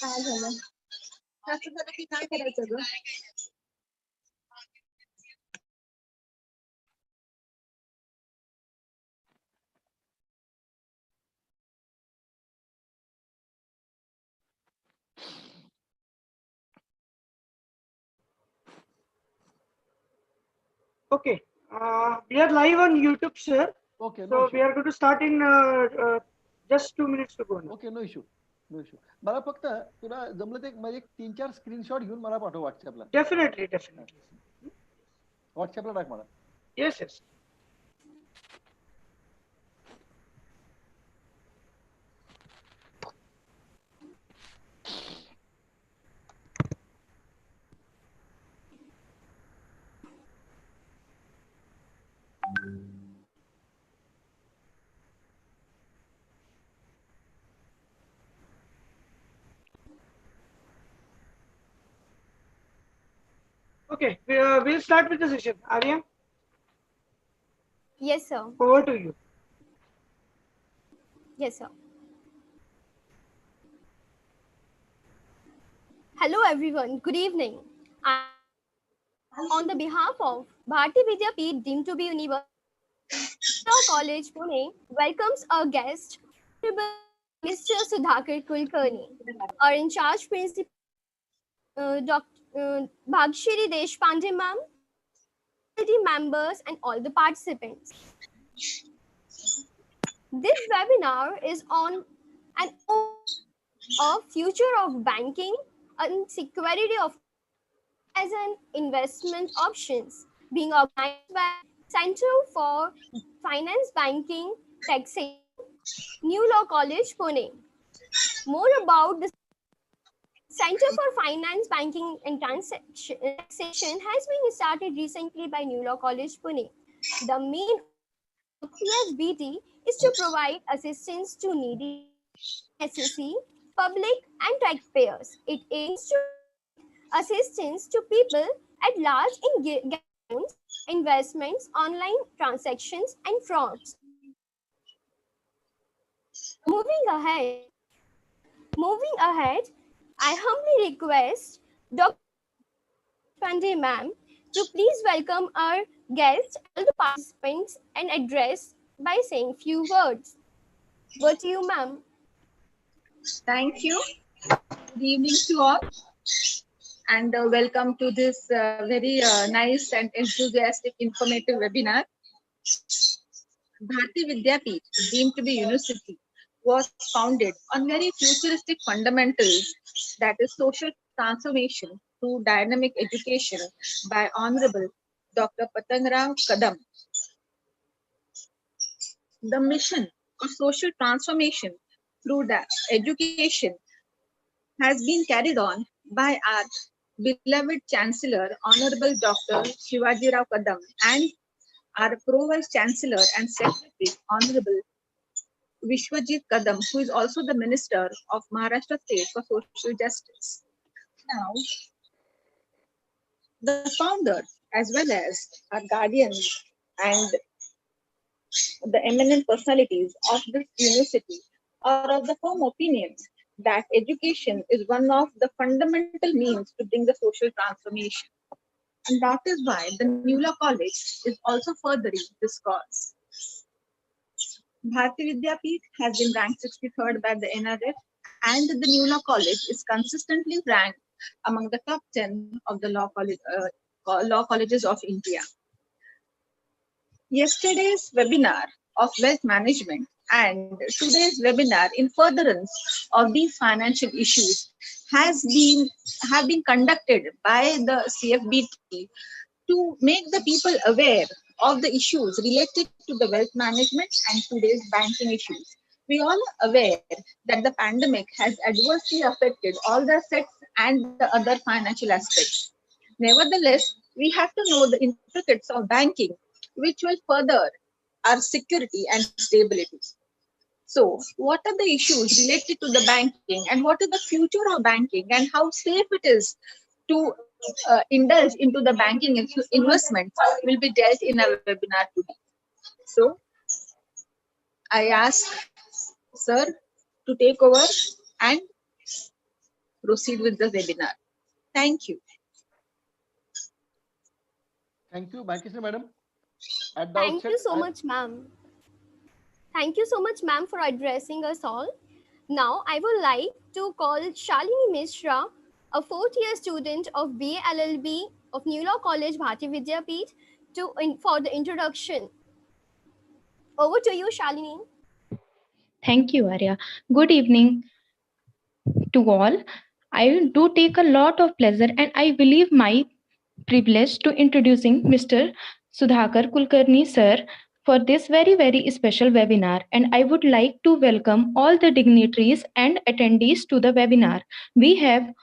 काय झालं? असं झालं की काय करायचं ग? Okay, we are live on YouTube, sir. Okay, no So issue. we are going to start in just 2 minutes to go now. Okay, no issue. No issue. मला फक्त तुला जमलं ते म्हणजे 3-4 स्क्रीनशॉट घेऊन मला पाठव व्हॉट्सअपला. Definitely. व्हॉट्सअपला टाक मला. Yes. Okay, we'll start with the session. Arya, Yes, sir. over to you. Yes, sir. Hello, everyone. Good evening. On the behalf of Bharati Vidyapeeth, deemed to be University Law College, Pune, welcomes our guest, Honorable Mr. Sudhakar Kulkarni, our in charge principal, Dr. Bhagshiri Deshpande ma'am, faculty members, and all the participants. This webinar is on an future of banking and security of as an investment options being organized by Center for Finance Banking Taxation, New Law College, Pune. More about the Center for Finance Banking and Taxation has been started recently by New Law College, Pune. The main of CSBT is to provide assistance to needy SSC, public and taxpayers. It aims to assistance to people at large in loans, investments, online transactions, and frauds. Moving ahead, I humbly request Dr. Pandey ma'am to please welcome our guests, all the participants, and address by saying few words. Over to you, ma'am. Thank you. Good evening to all, and welcome to this very nice and enthusiastic, informative webinar. Bharati Vidyapeeth, deemed to be university, was founded on very futuristic fundamentals, that is social transformation through dynamic education by Honorable Dr. Patangrao Kadam. The mission of social transformation through education has been carried on by our beloved Chancellor, Honorable Dr. Shivaji Rao Kadam, and our Pro-Vice Chancellor and Secretary, Honorable Vishwajit Kadam, who is also the Minister of Maharashtra State for Social Justice. Now, the founder, as well as our guardians and the eminent personalities of this university, are of the firm opinion that education is one of the fundamental means to bring the social transformation. And that is why the New Law College is also furthering this cause. Bharati Vidyapeeth has been ranked 63rd by the NRF, and the New Law College is consistently ranked among the top 10 of the law colleges of India. Yesterday's webinar of wealth management and today's webinar in furtherance of these financial issues have been conducted by the CFBT to make the people aware of the issues related to the wealth management and today's banking issues. We all are aware that the pandemic has adversely affected all the assets and the other financial aspects. Nevertheless, we have to know the intricacies of banking, which will further our security and stability. So, what are the issues related to the banking, and what is the future of banking, and how safe it is to indulge into the banking investments will be dealt in our webinar today. So, I ask Sir to take over and proceed with the webinar. Thank you. Thank you, Bhagyashree madam. At the Thank outset, you so much, ma'am. Thank you so much, ma'am, for addressing us all. Now, I would like to call Shalini Mishra, a fourth-year student of BA LLB of New Law College, Bharati Vidyapeeth, for the introduction. Over to you, Shalini. Thank you, Arya. Good evening to all. I do take a lot of pleasure and I believe my privilege to introducing Mr. Sudhakar Kulkarni sir for this very special webinar, and I would like to welcome all the dignitaries and attendees to the webinar. We have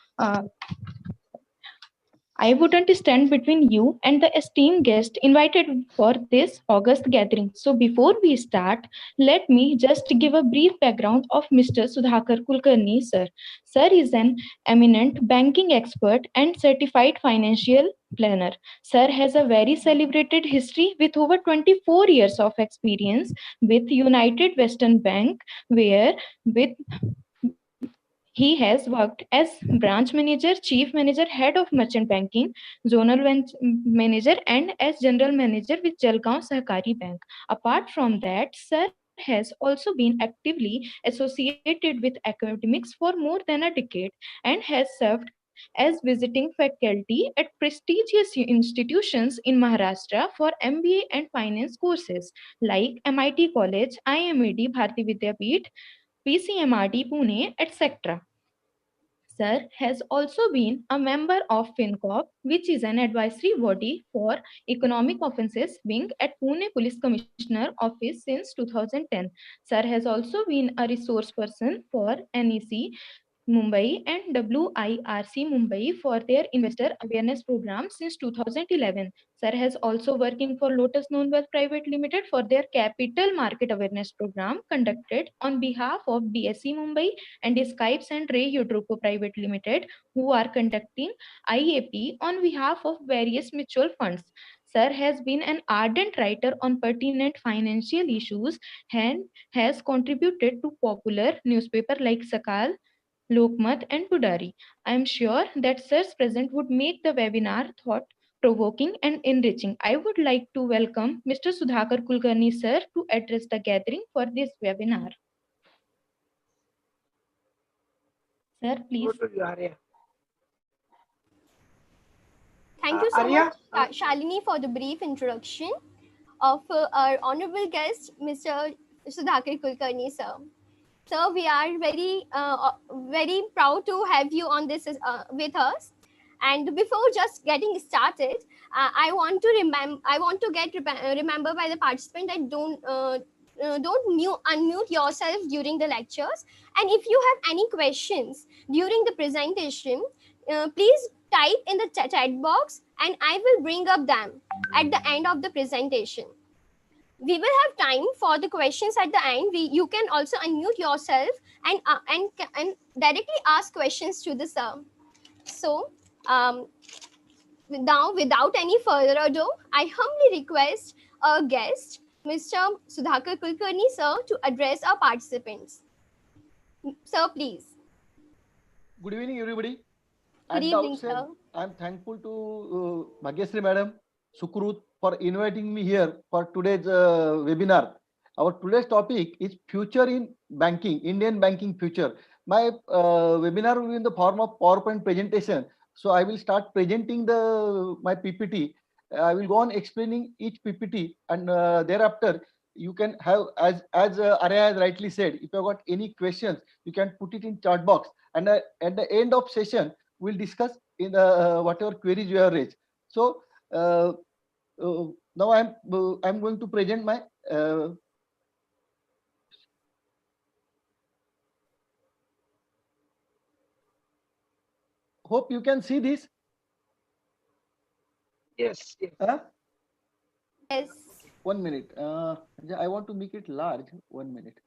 I wouldn't stand between you and the esteemed guest invited for this August gathering. So before we start, let me just give a brief background of Mr. Sudhakar Kulkarni sir. Sir is an eminent banking expert and certified financial planner. Sir has a very celebrated history with over 24 years of experience with United Western Bank, where with he has worked as branch manager, chief manager, head of merchant banking, manager, and as general manager with Jalgaon Sahkari Bank. Apart from that, Sir has also been actively associated with academics for more than a decade and has served as visiting faculty at prestigious institutions in Maharashtra for MBA and finance courses like MIT College, IMAD Bharati Vidyapeeth, PCMRD Pune, etc. Sir has also been a member of FinCorp, which is an advisory body for economic offences wing at Pune Police Commissioner Office since 2010. Sir has also been a resource person for NEC Mumbai and WIRC Mumbai for their investor awareness program since 2011. Sir has also working for Lotus Non-Wealth Private Limited for their capital market awareness program conducted on behalf of BSE Mumbai and Skypes and Ray Udruko Private Limited, who are conducting IAP on behalf of various mutual funds. Sir has been an ardent writer on pertinent financial issues and has contributed to popular newspaper like Sakal, Lokmat, and Pudari. I am sure that Sir's present would make the webinar thought-provoking and enriching. I would like to welcome Mr. Sudhakar Kulkarni Sir to address the gathering for this webinar. Sir, please. Over to you, Arya. Thank you so Arya? much, Shalini, for the brief introduction of our honorable guest, Mr. Sudhakar Kulkarni, sir. Sir, we are very proud to have you on this with us. And before just getting started, I want to get remember by the participant that don't unmute yourself during the lectures. And if you have any questions during the presentation, please type in the chat box, and I will bring up them at the end of the presentation. We will have time for the questions at the end. You can also unmute yourself and directly ask questions to the sir. So now, without any further ado, I humbly request our guest, Mr. Sudhakar Kulkarni sir, to address our participants. Sir, please. good evening, everybody. Good evening, sir. I'm thankful to Bhagyashree madam, Sukrut, for inviting me here for today's webinar. Our today's topic is future in banking, Indian banking future. My webinar will be in the form of PowerPoint presentation. So I will start presenting my PPT. I will go on explaining each PPT, and thereafter you can have, as Arya has rightly said, if you have got any questions, you can put it in chat box, and at the end of session we'll discuss in whatever queries you have raised. So now I'm going to present my hope you can see this. Yes. Yes. Yes. 1 minute. I want to make it large. 1 minute.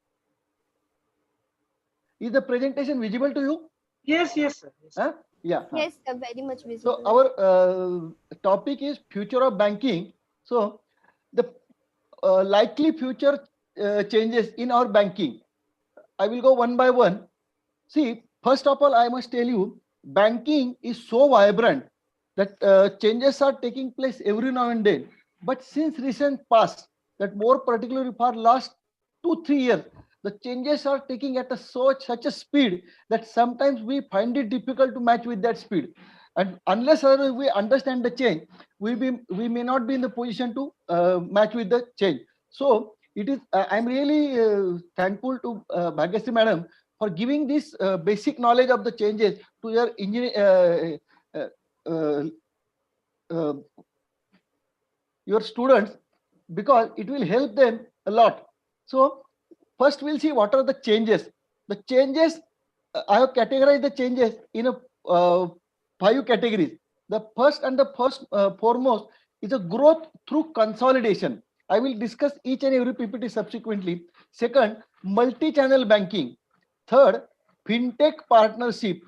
Is the presentation visible to you? Yes. Yes, sir. Yes. Yeah. Yes, sir, very much visible. So our topic is future of banking. So the likely future changes in our banking. I will go one by one. See, first of all, I must tell you banking is so vibrant that changes are taking place every now and then. But since recent past, that more particularly for last 2 3 years, the changes are taking at such a speed that sometimes we find it difficult to match with that speed. And unless we understand the change, we may not be in the position to match with the change. So it is. I'm really thankful to Bhagyasri Madam for giving this basic knowledge of the changes to your engineer. Uh, uh, your students, because it will help them a lot. So first we'll see what are the changes. The changes, I have categorized the changes in a 5 categories. The first and the first foremost is a growth through consolidation. I will discuss each and every PPT subsequently. Second, multi-channel banking. Third, fintech partnership.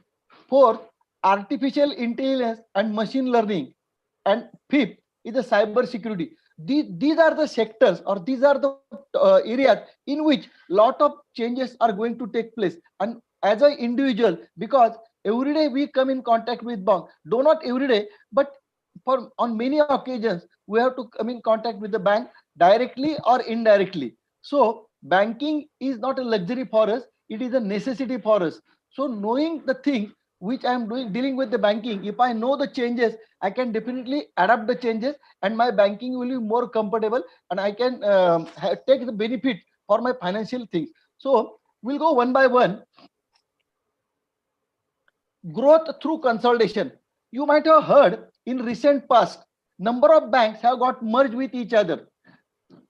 Fourth, artificial intelligence and machine learning. And fifth is the cyber security. These are the sectors, or these are the areas in which lot of changes are going to take place. And as an individual, because every day we come in contact with bank, though not every day, but for on many occasions we have to come in contact with the bank directly or indirectly. So banking is not a luxury for us, it is a necessity for us. So knowing the things which I am doing, dealing with the banking, if I know the changes, I can definitely adapt the changes, and my banking will be more comfortable, and I can take the benefit for my financial things. So we'll go one by one. Growth through consolidation. You might have heard in recent past, number of banks have got merged with each other.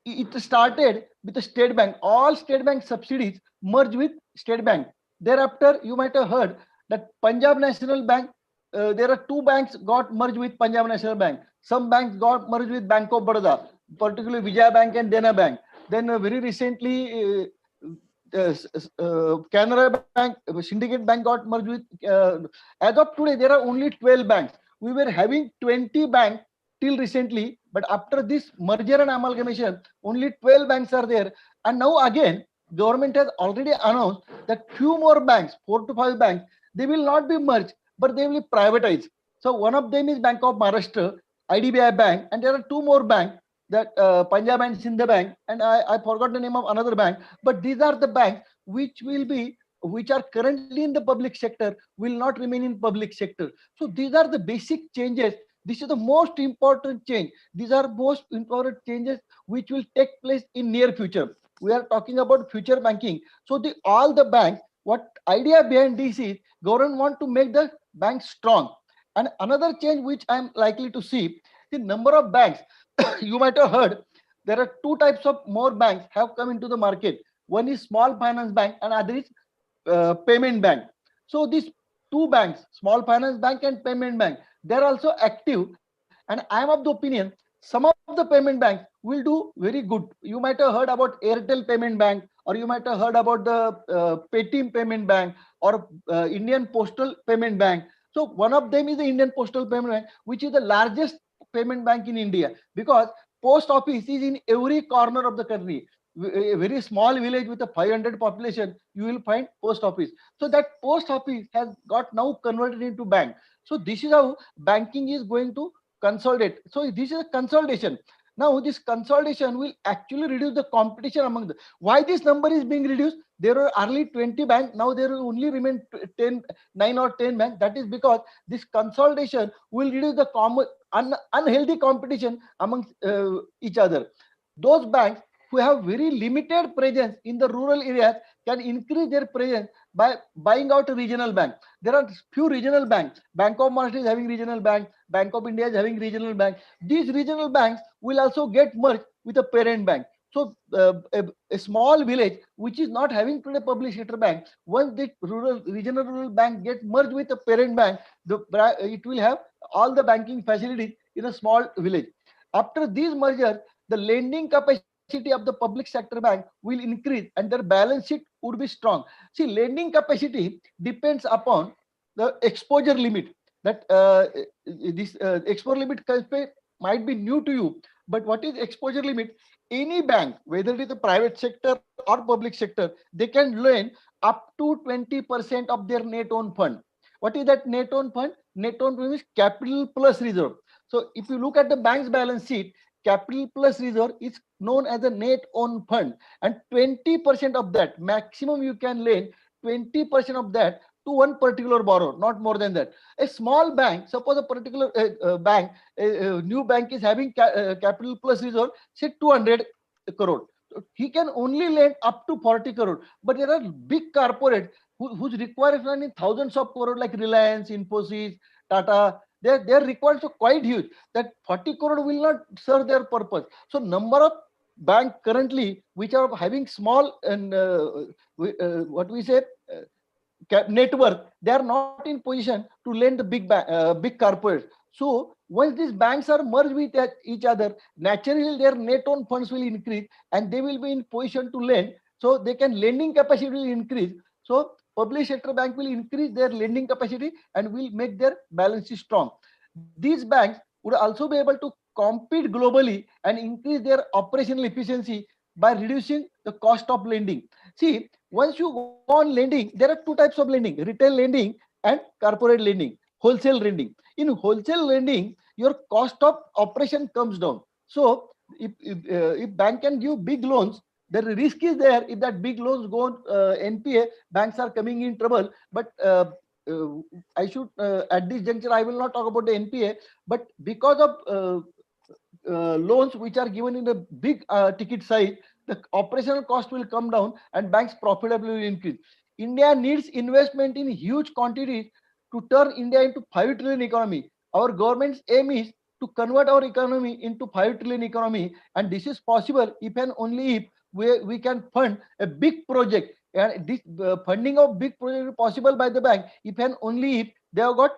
It started with the State Bank. All State Bank subsidiaries merged with State Bank. Thereafter, you might have heard that Punjab National Bank, there are two banks got merged with Punjab National Bank. Some banks got merged with Bank of Baroda, particularly Vijaya Bank and Dena Bank. Then very recently, Canara Bank, Syndicate Bank got merged with. As of today, there are only 12 banks. We were having 20 banks till recently, but after this merger and amalgamation, only 12 banks are there. And now again, government has already announced that few more banks, 4 to 5 banks, they will not be merged, but they will be privatized. So one of them is Bank of Maharashtra, IDBI Bank, and there are two more banks, that Punjab and Sindh Bank, and I forgot the name of another bank. But these are the banks which are currently in the public sector, will not remain in public sector. So these are the basic changes. This is the most important change. These are most important changes which will take place in near future. We are talking about future banking. So all the banks, what idea behind this is government want to make the banks strong. And another change which I am likely to see, the number of banks. You might have heard there are two types of more banks have come into the market. One is small finance bank and other is payment bank. So these two banks, small finance bank and payment bank, they're also active. And I am of the opinion some of the payment banks will do very good. You might have heard about Airtel Payment Bank, or you might have heard about the Paytm Payment Bank, or Indian Postal Payment Bank. So one of them is the Indian Postal Payment Bank, which is the largest payment bank in India, because post office is in every corner of the country. A very small village with a 500 population, you will find post office. So that post office has got now converted into bank. So this is how banking is going to consolidate. So this is a consolidation. Now this consolidation will actually reduce the competition among the. Why this number is being reduced? There were early 20 banks, now there will only remain 9 or 10 banks. That is because this consolidation will reduce the unhealthy competition among each other. Those banks who have very limited presence in the rural areas can increase their presence by buying out a regional bank. There are few regional banks. Bank of Maharashtra is having regional bank. Bank of India is having regional bank. These regional banks will also get merged with a parent bank. So a small village which is not having today public sector bank, once the regional rural bank get merged with a parent bank, it will have all the banking facilities in a small village. After these mergers, the lending capacity of the public sector bank will increase and their balance sheet would be strong. See, lending capacity depends upon the exposure limit. That this exposure limit might be new to you, but what is exposure limit? Any bank, whether it is the private sector or public sector, they can lend up to 20% of their net own fund. What is that net own fund? Net own fund is capital plus reserve. So if you look at the bank's balance sheet, capital plus reserve is known as a net own fund, and 20% of that maximum you can lend 20% of that to one particular borrower, not more than that. A small bank, suppose a particular bank, a new bank is having capital plus reserve, say 200 crore. He can only lend up to 40 crore. But there are big corporate whose require running thousands of crore, like Reliance, Infosys, Tata. Their requirements are quite huge. That 40 crore will not serve their purpose. So number of bank currently which are having small and what we say net worth, they are not in position to lend the big corporates. So once these banks are merged with each other, naturally their net own funds will increase and they will be in position to lend. So they can lending capacity will increase. So public sector bank will increase their lending capacity and will make their balance sheet strong. These banks would also be able to compete globally and increase their operational efficiency by reducing the cost of lending. See, once you go on lending, there are two types of lending: retail lending and corporate lending, wholesale lending. In wholesale lending, your cost of operation comes down. So if bank can give big loans, the risk is there. If that big loans go on NPA, banks are coming in trouble. But I should at this juncture I will not talk about the NPA, but because of loans which are given in a big ticket size, the operational cost will come down and banks profitability will increase. India needs investment in huge quantities to turn India into 5 trillion economy. Our government's aim is to convert our economy into 5 trillion economy, and this is possible if and only if we can fund a big project. And this funding of big project is possible by the bank if and only if they have got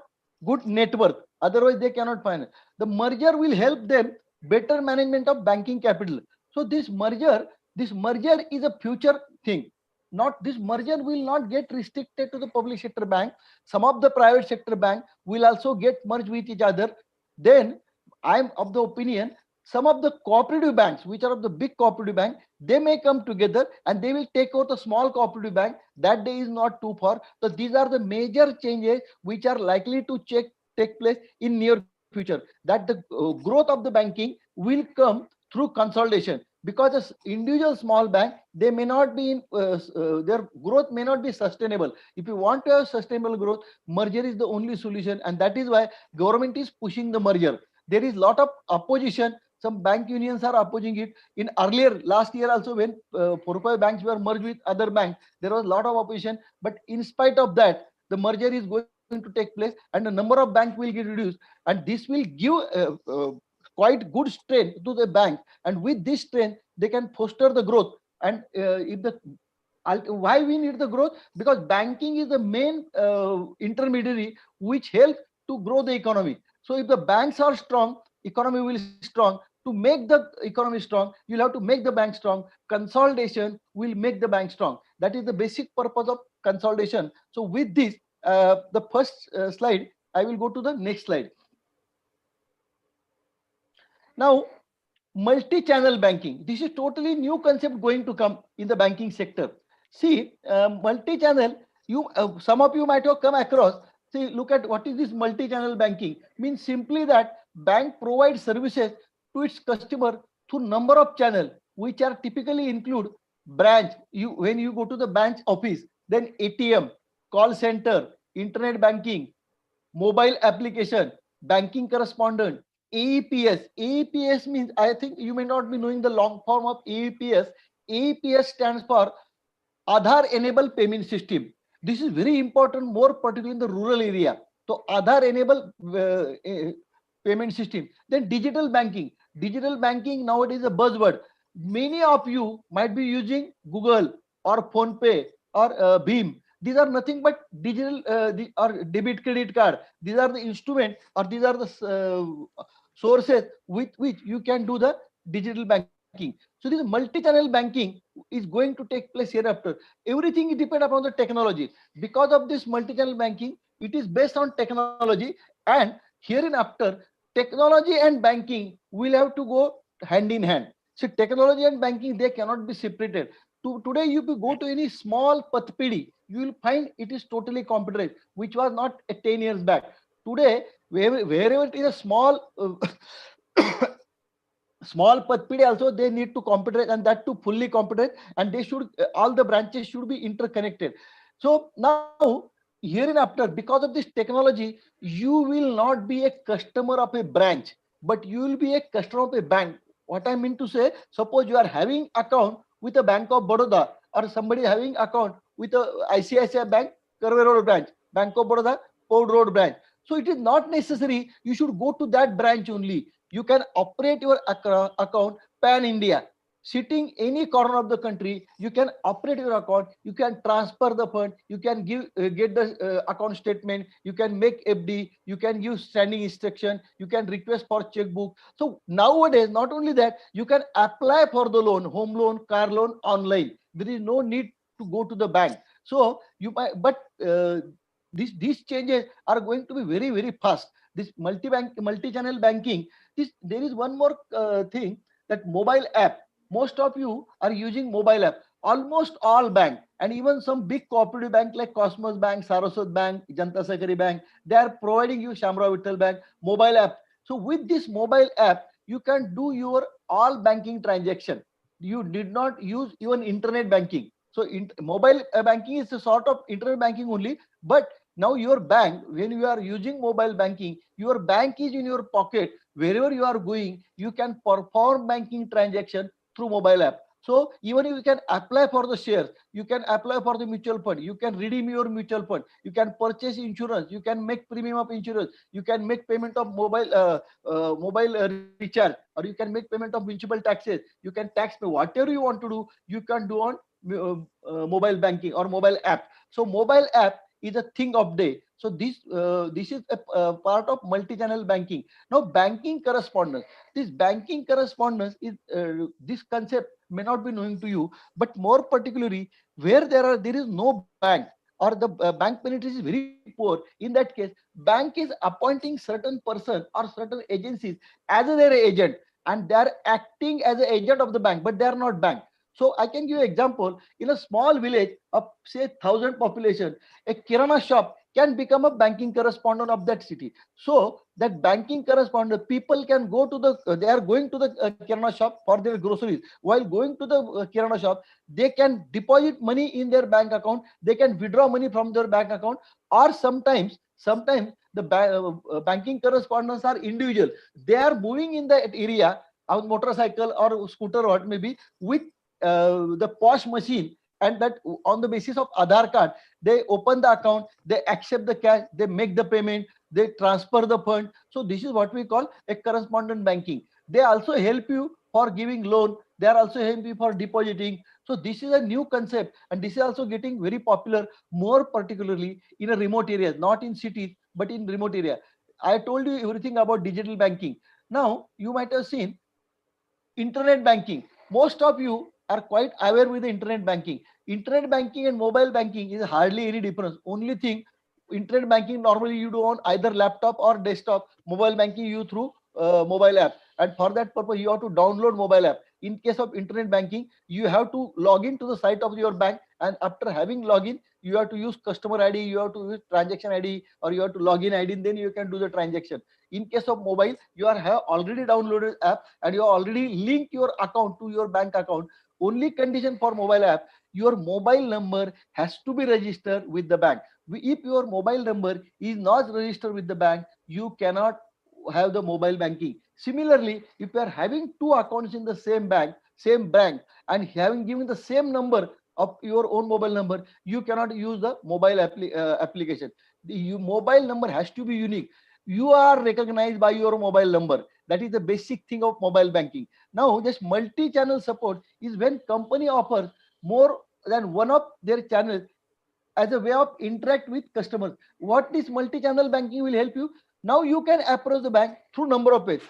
good net worth. Otherwise, they cannot finance. The merger will help them better management of banking capital. So this merger is a future thing. Not this merger will not get restricted to the public sector bank. Some of the private sector bank will also get merged with each other. Then I am of the opinion some of the cooperative banks, which are of the big cooperative bank, they may come together and they will take out the small cooperative bank. That day is not too far. So these are the major changes which are likely to take place in near future. That the growth of the banking will come through consolidation, because as individual small bank, they may not be in their growth may not be sustainable. If you want to have sustainable growth, merger is the only solution, and that is why government is pushing the merger. There is lot of opposition. Some bank unions are opposing it. In earlier last year also, when 4 or 5 banks were merged with other banks, there was a lot of opposition. But in spite of that, the merger is going to take place and the number of banks will get reduced, and this will give quite good strength to the bank, and with this strength they can foster the growth. And if the why we need the growth, because banking is the main intermediary which helps to grow the economy. So if the banks are strong, economy will strong. To make the economy strong, you'll have to make the bank strong. Consolidation will make the bank strong. That is the basic purpose of consolidation. So with this, the first slide, I will go to the next slide. Now, multi-channel banking. This is totally new concept going to come in the banking sector. See, multi-channel, some of you might have come across. See, look at what is this multi-channel banking. Means simply that bank provides services to its customer through number of channels, which are typically include branch. When you go to the branch office, then ATM, call center, internet banking, mobile application, banking correspondent, AEPS. AEPS means, I think you may not be knowing the long form of AEPS. AEPS stands for Aadhaar Enabled Payment System. This is very important, more particularly in the rural area. So Aadhaar Enabled Payment System. Then digital banking. Digital banking nowadays is a buzzword. Many of you might be using Google or PhonePe or Bheem. These are nothing but digital or debit credit card. These are the instruments, or these are the sources with which you can do the digital banking. So this multi-channel banking is going to take place hereafter. Everything is depend upon the technology. Because of this multi-channel banking, it is based on technology, and hereinafter technology and banking will have to go hand in hand. So technology and banking, they cannot be separated. Today, you go to any small pathpedi, you will find it is totally computerized, which was not 10 years back. Today, wherever it is a small small patpide also, they need to computerize, and that too fully computerized, and they should all the branches should be interconnected. So now, hereinafter, because of this technology, you will not be a customer of a branch, but you will be a customer of a bank. What I mean to say, suppose you are having account with a Bank of Baroda, or somebody having account with a ICICI Bank, Karve Road branch, Bank of Baroda, Port Road branch. So it is not necessary you should go to that branch only. You can operate your account pan India. Sitting any corner of the country, you can operate your account. You can transfer the fund. You can get the account statement. You can make FD. You can give standing instruction. You can request for checkbook. So nowadays, not only that, you can apply for the loan, home loan, car loan online. There is no need to go to the bank. So you might, but these changes are going to be very fast. This multi-channel banking. There is one more thing, that mobile app. Most of you are using mobile app. Almost all bank, and even some big cooperative bank like Cosmos Bank, Saraswat Bank, Janta Sahakari Bank, they are providing you Shamrao Vittal Bank mobile app. So with this mobile app, you can do your all banking transaction. You did not use even internet banking. So mobile banking is a sort of internet banking only, but now your bank, when you are using mobile banking, your bank is in your pocket. Wherever you are going, you can perform banking transaction through mobile app. So even if you can apply for the shares, you can apply for the mutual fund, you can redeem your mutual fund, you can purchase insurance, you can make premium of insurance, you can make payment of mobile recharge, or you can make payment of municipal taxes, you can tax pay, whatever you want to do, you can do on mobile banking or mobile app. So mobile app is a thing of day. So this is a part of multi-channel banking. Now banking correspondence. This banking correspondence is this concept may not be knowing to you, but more particularly where there is no bank, or the bank penetration is very poor. In that case, bank is appointing certain person or certain agencies as their agent, and they are acting as an agent of the bank, but they are not bank. So I can give you example. In a small village of say 1,000 population, a kirana shop can become a banking correspondent of that city. So that banking correspondent, people can go to the, they are going to the kirana shop for their groceries. While going to the kirana shop, they can deposit money in their bank account. They can withdraw money from their bank account, or sometimes the banking correspondents are individual. They are moving in that area on motorcycle or scooter or what maybe, with the POS machine, and that on the basis of Aadhaar card, they open the account, they accept the cash, they make the payment, they transfer the fund. So this is what we call a correspondent banking. They also help you for giving loan. They are also helping you for depositing. So this is a new concept, and this is also getting very popular, more particularly in a remote areas, not in cities, but in remote area. I told you everything about digital banking. Now you might have seen internet banking. Most of you are quite aware with the internet banking. Internet banking and mobile banking is hardly any difference. Only thing, internet banking normally you do on either laptop or desktop. Mobile banking you through mobile app, and for that purpose you have to download mobile app. In case of internet banking, you have to log in to the site of your bank, and after having login, you have to use customer ID, you have to use transaction ID, or you have to login ID, and then you can do the transaction. In case of mobile, you have already downloaded app, and you already link your account to your bank account. Only condition for mobile app, your mobile number has to be registered with the bank. If your mobile number is not registered with the bank, you cannot have the mobile banking. Similarly, if you are having two accounts in the same bank, and having given the same number of your own mobile number, you cannot use the mobile application. The mobile number has to be unique. You are recognized by your mobile number. That is the basic thing of mobile banking. Now, this multi-channel support is when company offers more than one of their channels as a way of interact with customers. What this multi-channel banking will help you? Now you can approach the bank through number of ways.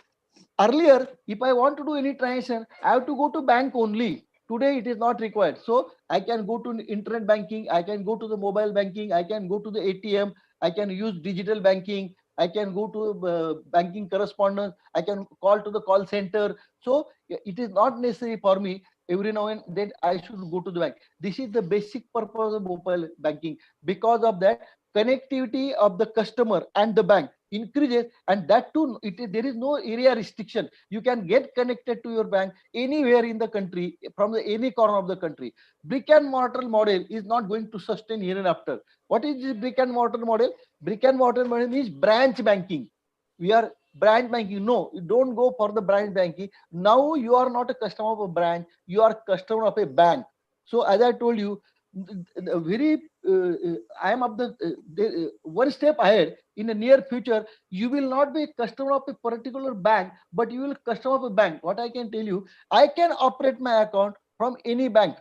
Earlier, if I want to do any transaction, I have to go to bank only. Today it is not required. So I can go to internet banking, I can go to the mobile banking, I can go to the ATM, I can use digital banking, I can go to banking correspondence, I can call to the call center. So it is not necessary for me every now and then I should go to the bank. This is the basic purpose of mobile banking. Because of that, connectivity of the customer and the bank increases, and that too, there is no area restriction. You can get connected to your bank anywhere in the country, from any corner of the country. Brick and mortar model is not going to sustain here and after. What is this brick and mortar model? Brick and mortar model means branch banking. We are branch banking. No, you don't go for the branch banking. Now you are not a customer of a branch, you are customer of a bank. So as I told you, very I am of the one step ahead. In the near future, you will not be a customer of a particular bank, but you will customer of a bank. What I can tell you, I can operate my account from any bank.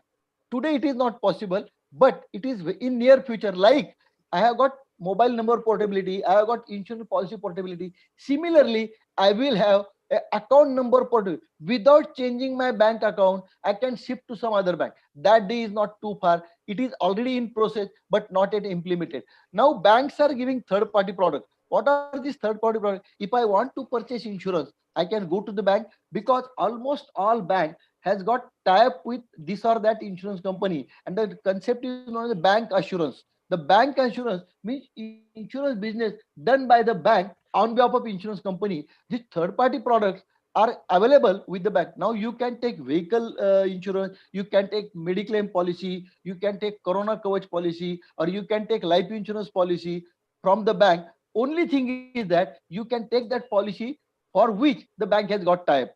Today it is not possible, but it is in near future. Like I have got mobile number portability, I have got insurance policy portability. Similarly, I will have account number portable. Without changing my bank account, I can shift to some other bank. That day is not too far. It is already in process, but not yet implemented. Now banks are giving third party products. What are these third party products? If I want to purchase insurance, I can go to the bank, because almost all bank has got tie up with this or that insurance company, and the concept is known as the bank assurance. The bank assurance means insurance business done by the bank on behalf of insurance company. These third party products are available with the bank. Now you can take vehicle insurance, you can take mediclaim policy, you can take corona coverage policy, or you can take life insurance policy from the bank. Only thing is that you can take that policy for which the bank has got tie.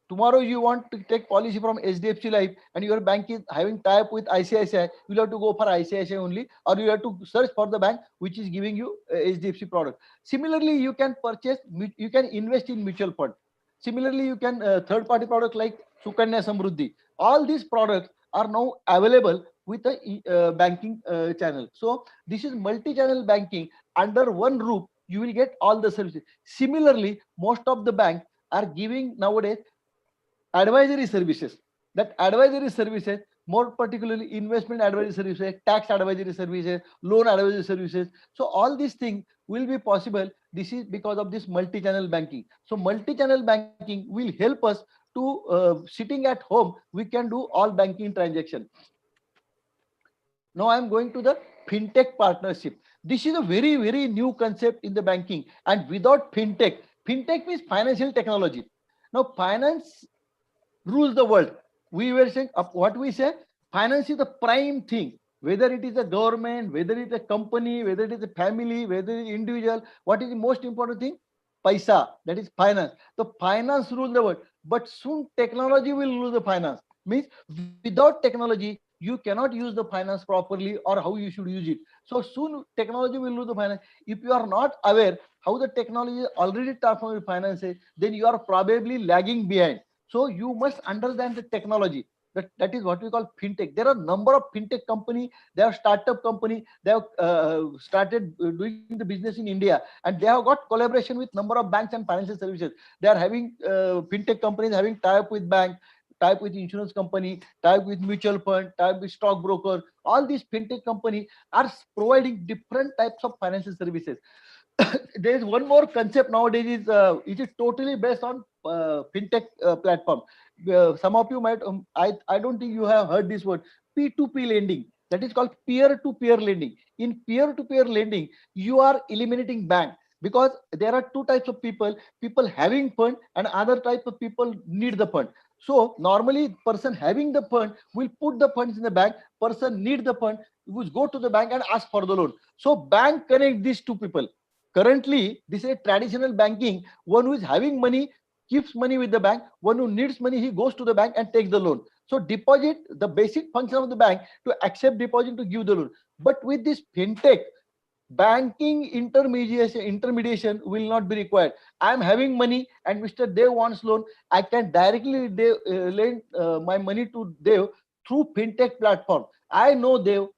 Tomorrow you want to take policy from HDFC Life and your bank is having tie up with ICICI, you'll have to go for ICICI only, or you have to search for the bank which is giving you HDFC product. Similarly, you can purchase, you can invest in mutual fund. Similarly, you can third party product like Sukanya Samruddhi. All these products are now available with the banking channel. So this is multi-channel banking. Under one roof, you will get all the services. Similarly, most of the banks are giving nowadays advisory services. That advisory services, more particularly investment advisory services, tax advisory services, loan advisory services. So all these things will be possible. This is because of this multi-channel banking. So multi-channel banking will help us to sitting at home, we can do all banking transaction. Now I am going to the fintech partnership. This is a very, very new concept in the banking. And without fintech, fintech means financial technology. Now finance rules the world. We were saying what we say, finance is the prime thing. Whether it is a government, whether it is a company, whether it is a family, whether it is individual, what is the most important thing? Paisa, that is finance. The finance rules the world, but soon technology will rule the finance. Means without technology, you cannot use the finance properly or how you should use it. So soon technology will rule the finance. If you are not aware how the technology is already transformed finances, then you are probably lagging behind. So you must understand the technology. That is what we call fintech. There are a number of fintech company. They have startup company. They have started doing the business in India, and they have got collaboration with number of banks and financial services. They are having fintech companies having tie up with bank, tie up with insurance company, tie up with mutual fund, tie up with stockbroker. All these fintech companies are providing different types of financial services. There is one more concept nowadays is it is totally based on fintech platform. Some of you might I don't think you have heard this word, P2P lending. That is called peer-to-peer lending. In peer-to-peer lending, you are eliminating bank, because there are two types of people having fund and other type of people need the fund. So normally person having the fund will put the funds in the bank, person need the fund will go to the bank and ask for the loan. So bank connect these two people. Currently, this is a traditional banking. One who is having money keeps money with the bank. One who needs money, he goes to the bank and takes the loan. So deposit, the basic function of the bank to accept deposit to give the loan. But with this fintech, banking intermediation will not be required. I am having money and Mr. Dev wants loan. I can directly lend my money to Dev through fintech platform. I know Dev,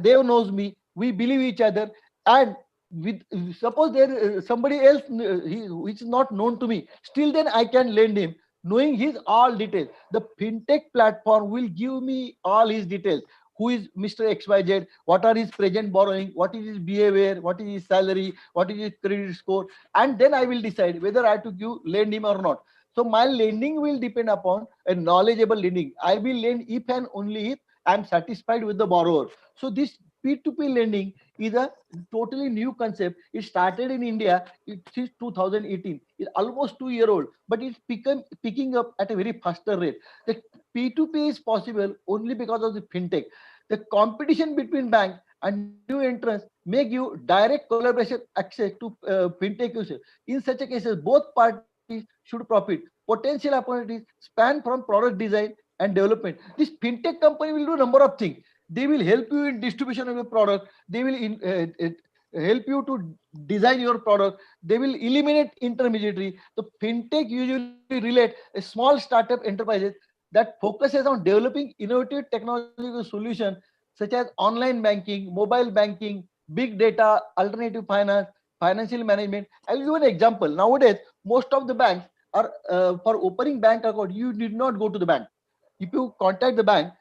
Dev knows me. We believe each other, and with suppose there somebody else which is not known to me, still then I can lend him knowing his all details. The fintech platform will give me all his details. Who is Mr. XYZ, what are his present borrowing, what is his behavior, what is his salary, what is his credit score, and then I will decide whether I have to lend him or not. So my lending will depend upon a knowledgeable lending. I will lend if and only if I am satisfied with the borrower. So this P2P lending is a totally new concept. It started in India. It is 2018. It's almost 2 year old, but it's become picking up at a very faster rate. The P2P is possible only because of the fintech. The competition between bank and new entrants make you direct collaboration access to fintech users. In such a cases, both parties should profit. Potential opportunities span from product design and development. This fintech company will do a number of things. They will help you in distribution of your product. They will help you to design your product. They will eliminate intermediary. The fintech usually relate a small startup enterprises that focuses on developing innovative technological solutions such as online banking, mobile banking, big data, alternative finance, financial management. I will give an example. Nowadays, most of the banks are for opening bank account. You did not go to the bank. If you contact the bank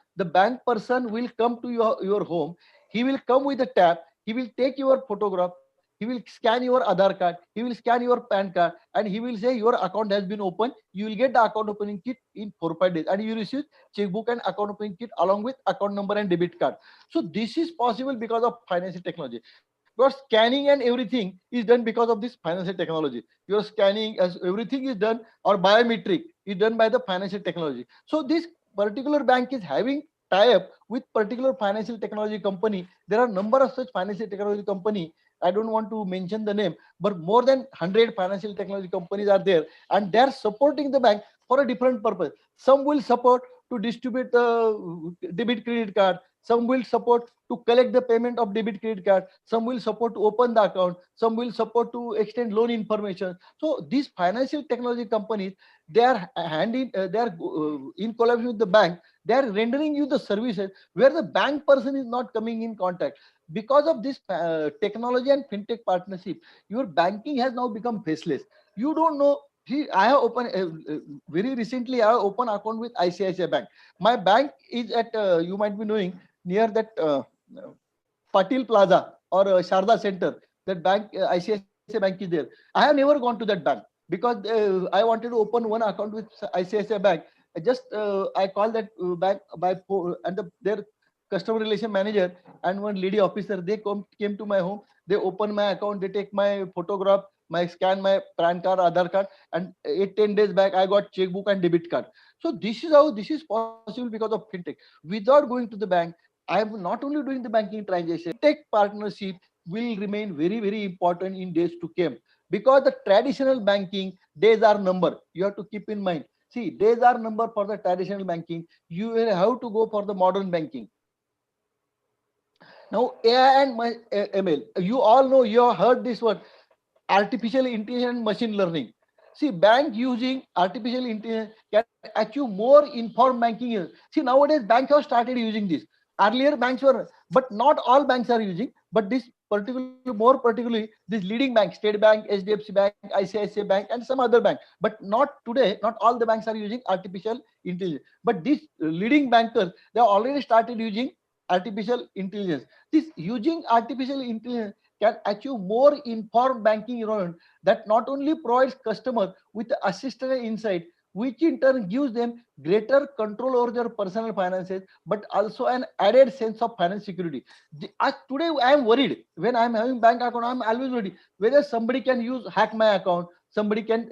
person will come to your home. He will come with a tab. He will take your photograph. He will scan your Aadhaar card. He will scan your PAN card, and he will say your account has been opened. You will get the account opening kit in 4 or 5 days, and you receive checkbook and account opening kit along with account number and debit card. So this is possible because of financial technology. Your scanning and everything is done because of this financial technology. Your scanning as everything is done, or biometric is done by the financial technology. So this particular bank is having tie-up with particular financial technology company. There are number of such financial technology company. I don't want to mention the name, but more than 100 financial technology companies are there, and they are supporting the bank for a different purpose. Some will support to distribute the debit credit card. Some will support to collect the payment of debit credit card. Some will support to open the account. Some will support to extend loan information. So these financial technology companies, they are in collaboration with the bank. They are rendering you the services where the bank person is not coming in contact. Because of this technology and fintech partnership, your banking has now become faceless. You don't know. See, I have opened very recently. I have opened account with ICICI Bank. My bank is at you might be knowing near that Patil Plaza or Sharda Center. That bank, ICICI Bank is there. I have never gone to that bank because I wanted to open one account with ICICI Bank. I called that bank by phone, and their customer relation manager and one lady officer, they came to my home. They open my account. They take my photograph, my scan my PAN card, Aadhaar card, and 8-10 days back I got checkbook and debit card. So this is how this is possible because of fintech. Without going to the bank, I am not only doing the banking transaction. Tech partnership will remain very important in days to come because the traditional banking days are number. You have to keep in mind. See, days are number for the traditional banking. You will have to go for the modern banking. Now, AI and ML, you all know, you have heard this word, artificial intelligence and machine learning. See, bank using artificial intelligence can achieve more informed banking. See, nowadays banks have started using this. Earlier banks were, but not all banks are using, but this more particularly, this leading banks, State Bank, HDFC Bank, ICICI Bank, and some other bank, but not today, not all the banks are using artificial intelligence. But these leading bankers, they have already started using artificial intelligence. This using artificial intelligence can achieve more informed banking environment that not only provides customers with assistance and insight, which in turn gives them greater control over their personal finances, but also an added sense of financial security. Today, I am worried when I am having bank account. I am always worried whether somebody can hack my account, somebody can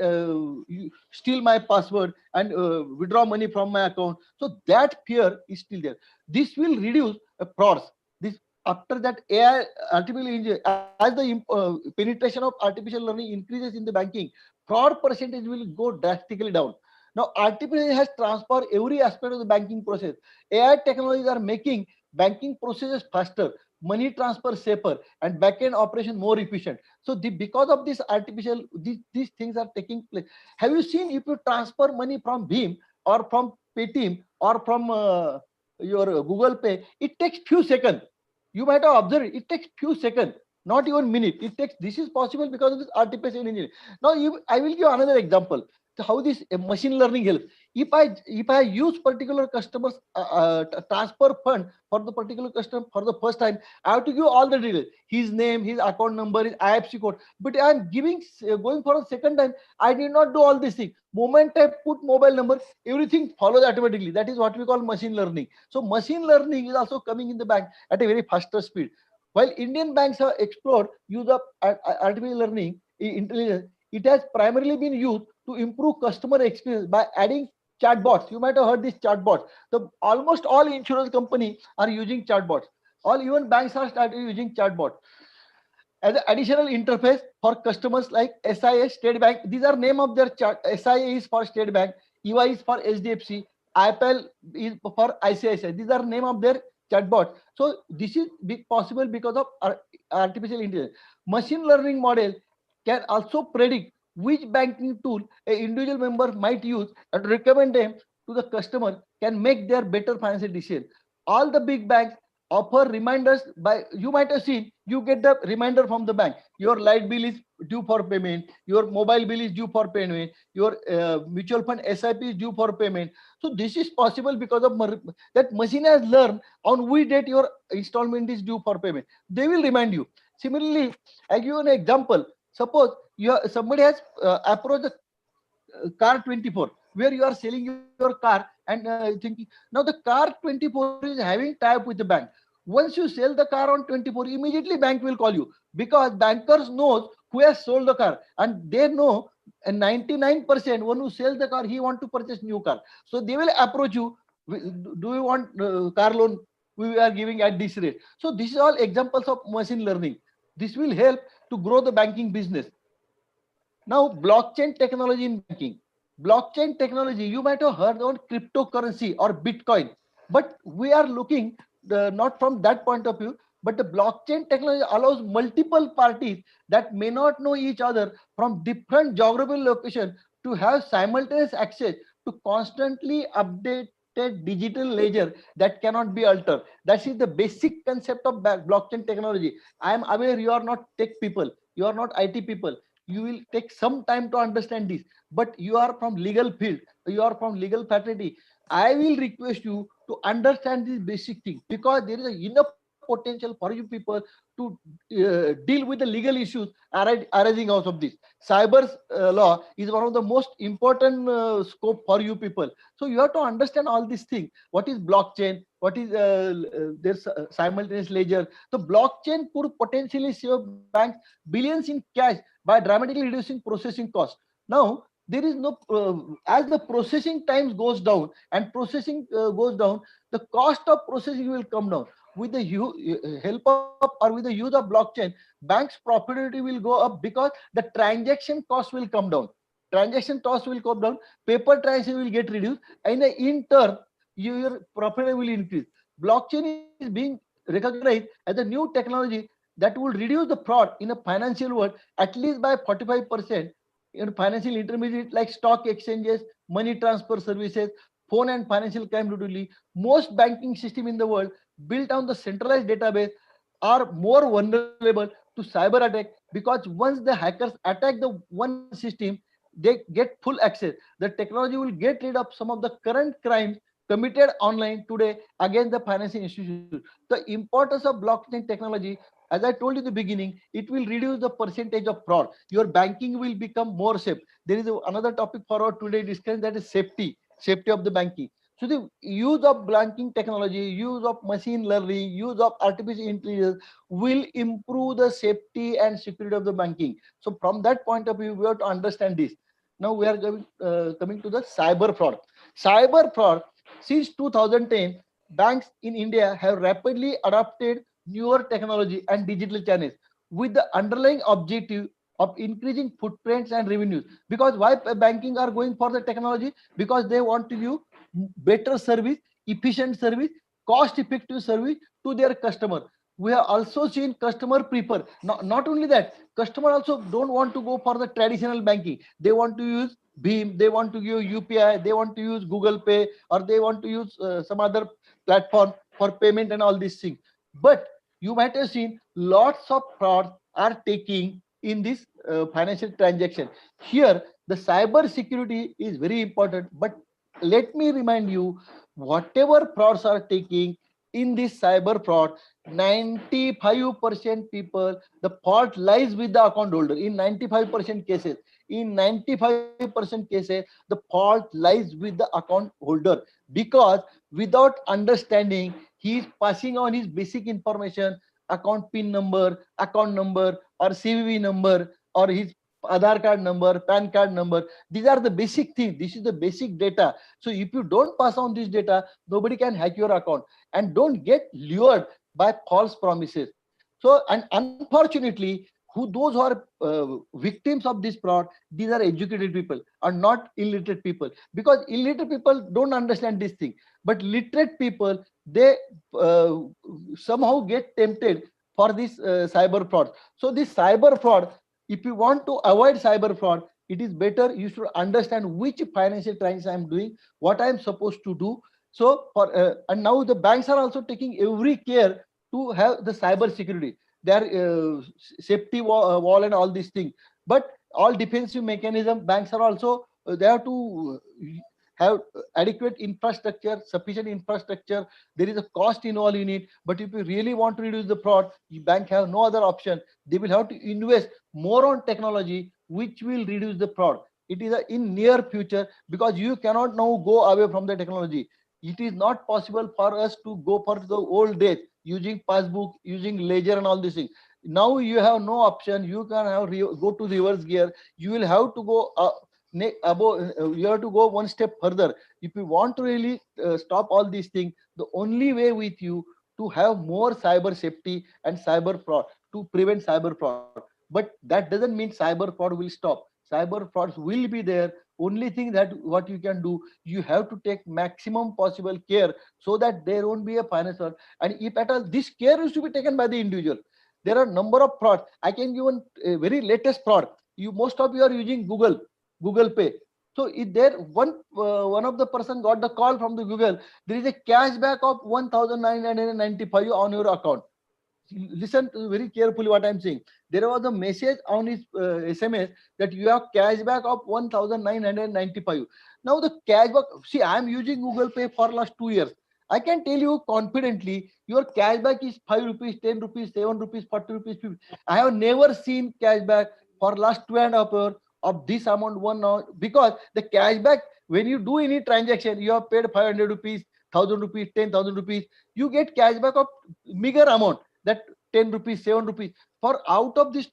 steal my password and withdraw money from my account. So that fear is still there. This will reduce frauds. This after that AI, artificial intelligence, as the penetration of artificial learning increases in the banking, fraud percentage will go drastically down. Now, artificial has transformed every aspect of the banking process. AI technologies are making banking processes faster, money transfer safer, and backend operation more efficient. So, because of this artificial, these things are taking place. Have you seen if you transfer money from Beam or from Paytm or from your Google Pay, it takes few seconds. You might have observed it takes few seconds, not even minute. It takes. This is possible because of this artificial engineering. Now, I will give another example. how this machine learning helps. If I use particular customers transfer fund for the particular customer for the first time, I have to give all the details, his name, his account number, his IFC code. But I am giving going for a second time, I did not do all these things. Moment I put mobile number, everything follows automatically. That is what we call machine learning. So machine learning is also coming in the bank at a very faster speed. While Indian banks have explored use of artificial learning intelligence, it has primarily been used to improve customer experience by adding chatbots. You might have heard these chatbots. Almost all insurance companies are using chatbots. All even banks are started using chatbots as an additional interface for customers like SIA, State Bank. These are name of their chat. SIA is for State Bank, EY is for HDFC, IPL is for ICICI. These are name of their chatbot. So this is possible because of artificial intelligence. Machine learning model can also predict which banking tool an individual member might use and recommend them to the customer, can make their better financial decision. All the big banks offer reminders. By you might have seen, you get the reminder from the bank, your light bill is due for payment, your mobile bill is due for payment, your mutual fund SIP is due for payment. So this is possible because of that machine has learned on which date your installment is due for payment. They will remind you. Similarly, I give you an example. Suppose somebody has approached the car 24, where you are selling your car and thinking, now the car 24 is having tie-up with the bank. Once you sell the car on 24, immediately bank will call you, because bankers knows who has sold the car, and they know, and 99% one who sells the car, he want to purchase new car. So they will approach you. Do you want car loan? We are giving at this rate. So this is all examples of machine learning. This will help to grow the banking business. Now, blockchain technology in banking. Blockchain technology, you might have heard on cryptocurrency or Bitcoin, but we are looking not from that point of view, but the blockchain technology allows multiple parties that may not know each other from different geographical locations to have simultaneous access to constantly updated digital ledger that cannot be altered. That is the basic concept of blockchain technology. I am aware you are not tech people, you are not IT people. You will take some time to understand this, but you are from legal field, you are from legal fraternity. I will request you to understand this basic thing, because there is enough potential for you people to deal with the legal issues arising out of this. Cyber law is one of the most important scope for you people. So you have to understand all these things. What is blockchain? What is there's simultaneous ledger? The blockchain could potentially save banks billions in cash by dramatically reducing processing costs. Now, there is no, as the processing times goes down and processing goes down, the cost of processing will come down. With the help of or with the use of blockchain, banks' profitability will go up, because the transaction cost will come down. Transaction cost will come down, paper transaction will get reduced, and in turn, your profit will increase. Blockchain is being recognized as a new technology that will reduce the fraud in a financial world at least by 45%. In financial intermediate like stock exchanges, money transfer services, phone and financial crime duty, most banking system in the world built on the centralized database are more vulnerable to cyber attack, because once the hackers attack the one system, they get full access. The technology will get rid of some of the current crimes committed online today against the financial institutions. The importance of blockchain technology, as I told you in the beginning, it will reduce the percentage of fraud. Your banking will become more safe. There is another topic for our today discussion, that is safety of the banking. So the use of banking technology, use of machine learning, use of artificial intelligence will improve the safety and security of the banking. So from that point of view, we have to understand this. Now we are coming to the cyber fraud. Cyber fraud, since 2010, banks in India have rapidly adopted newer technology and digital channels with the underlying objective of increasing footprints and revenues. Because why banking are going for the technology? Because they want to give better service, efficient service, cost effective service to their customer. We have also seen customer prefer, not only that, customer also don't want to go for the traditional banking. They want to use Beam, they want to use UPI, they want to use Google Pay, or they want to use some other platform for payment and all these things. But you might have seen lots of frauds are taking in this financial transaction. Here, The cyber security is very important, but let me remind you, whatever frauds are taking in this cyber fraud, 95% people, the fault lies with the account holder. In 95% cases, in 95% cases, the fault lies with the account holder, because without understanding, he is passing on his basic information, account pin number, or CVV number, or his Aadhaar card number, PAN card number. These are the basic things. This is the basic data. So if you don't pass on this data, nobody can hack your account. And don't get lured by false promises. So, and unfortunately, those who are victims of this fraud, these are educated people, are not illiterate people, because illiterate people don't understand this thing. But literate people, they somehow get tempted for this cyber fraud. So this cyber fraud, if you want to avoid cyber fraud, it is better you should understand which financial transaction I am doing, what I am supposed to do. So for and now the banks are also taking every care to have the cyber security, their safety wall and all these things. But all defensive mechanism, banks are also they have to have adequate infrastructure, sufficient infrastructure. There is a cost involved in it. But if you really want to reduce the fraud, the bank have no other option. They will have to invest more on technology, which will reduce the fraud. It is in near future, because you cannot now go away from the technology. It is not possible for us to go for the old days using passbook, using ledger and all these things. Now you have no option. You can have go to reverse gear. You will have to go above. You have to go one step further. If you want to really stop all these things, the only way with you to have more cyber safety and cyber fraud, to prevent cyber fraud. But that doesn't mean cyber fraud will stop. Cyber frauds will be there. Only thing that what you can do, you have to take maximum possible care so that there won't be a financial. And if at all, this care is to be taken by the individual. There are number of frauds. I can give a very latest fraud. Most of you are using Google Pay. So if there one of the person got the call from the Google, there is a cashback of 1,995 on your account. Listen to very carefully what I'm saying. There was a message on his SMS that you have cashback of 1,995. Now the cashback, see, I'm using Google Pay for last 2 years. I can tell you confidently, your cashback is 5 rupees, 10 rupees, 7 rupees, 40 rupees, 50. I have never seen cashback for last 2.5 years of this amount one now, because the cashback, when you do any transaction, you have paid 500 rupees, 1,000 rupees, 10,000 rupees, you get cashback of meager amount, that 10 rupees, 7 rupees. For out of this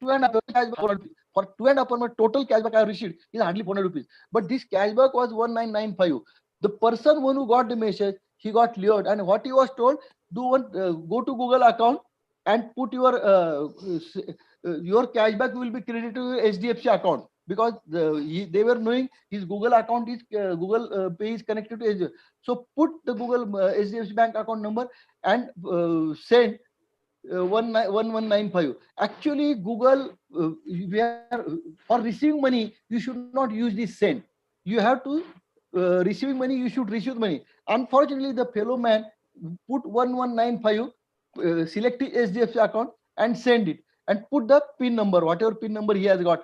2.5 for 2.5 total cashback I received is hardly 400 rupees. But this cashback was 1,995. The person who got the message, he got lured, and what he was told, go to Google account and put your cashback will be credited to your HDFC account, because they were knowing his Google account is Google Pay is connected to HDFC. So put the Google HDFC bank account number and send 1195. Actually, Google, for receiving money, you should not use this send. You have to receiving money, you should receive money. Unfortunately, the fellow man put 1195, select his HDFC account and send it, and put the PIN number, whatever PIN number he has got.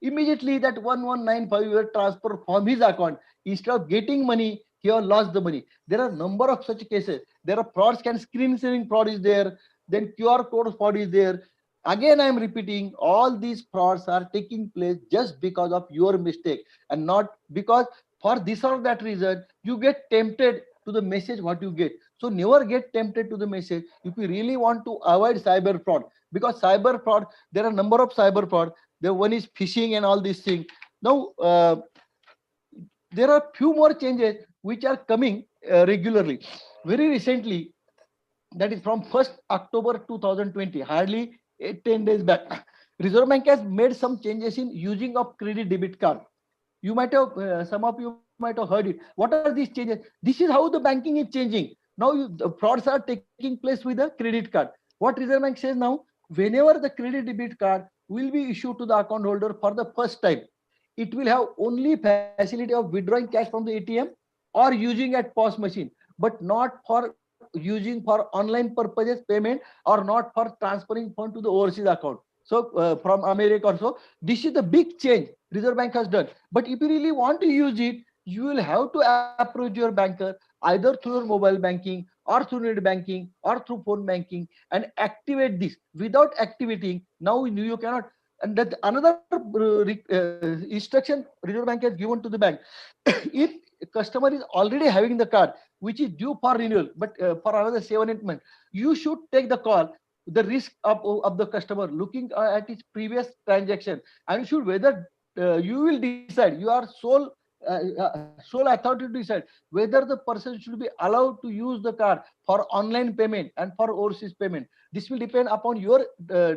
Immediately that 1195 will transfer from his account. Instead of getting money, he has lost the money. There are number of such cases. There are frauds, screen sharing fraud is there, then QR code fraud is there. Again, I am repeating, all these frauds are taking place just because of your mistake, and not because for this or that reason you get tempted to the message what you get. So never get tempted to the message if you really want to avoid cyber fraud, because cyber fraud, there are number of cyber fraud. The one is phishing and all these things. Now there are few more changes which are coming regularly. Very recently, that is from 1st October 2020, hardly 10 days back, Reserve Bank has made some changes in using of credit debit card. You might have, some of you might have heard it. What are these changes? This is how the banking is changing. Now the frauds are taking place with the credit card. What Reserve Bank says now, whenever the credit debit card will be issued to the account holder for the first time, it will have only facility of withdrawing cash from the ATM or using at POS machine, but not for using for online purposes payment, or not for transferring fund to the overseas account. So from America or so, this is the big change Reserve Bank has done. But if you really want to use it, you will have to approach your banker either through your mobile banking or through net banking or through phone banking and activate this. Without activating, now you cannot. And that another instruction Reserve Bank has given to the bank. If a customer is already having the card which is due for renewal, but for another 7-8 months, you should take the call, the risk of the customer, looking at his previous transaction, and you should whether you will decide, you are sole authority to decide whether the person should be allowed to use the card for online payment and for overseas payment. This will depend upon your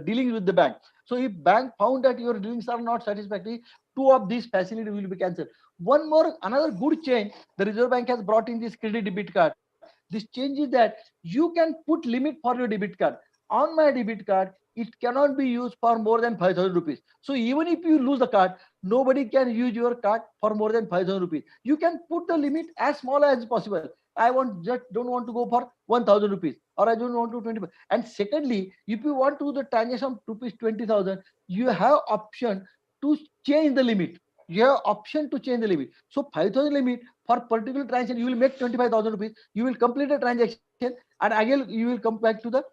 dealings with the bank. So if bank found that your dealings are not satisfactory, two of these facilities will be cancelled. One more, another good change the Reserve Bank has brought in this credit debit card. This change is that you can put limit for your debit card. On my debit card, it cannot be used for more than 5,000 rupees. So even if you lose the card, nobody can use your card for more than 5,000 rupees. You can put the limit as small as possible. I don't want to go for 1,000 rupees, or I don't want to 20. And secondly, if you want to do the transaction rupees 20,000, you have option to change the limit. You have option to change the limit. So 5,000 limit for particular transaction, you will make 25,000 rupees. You will complete the transaction, and again you will come back to the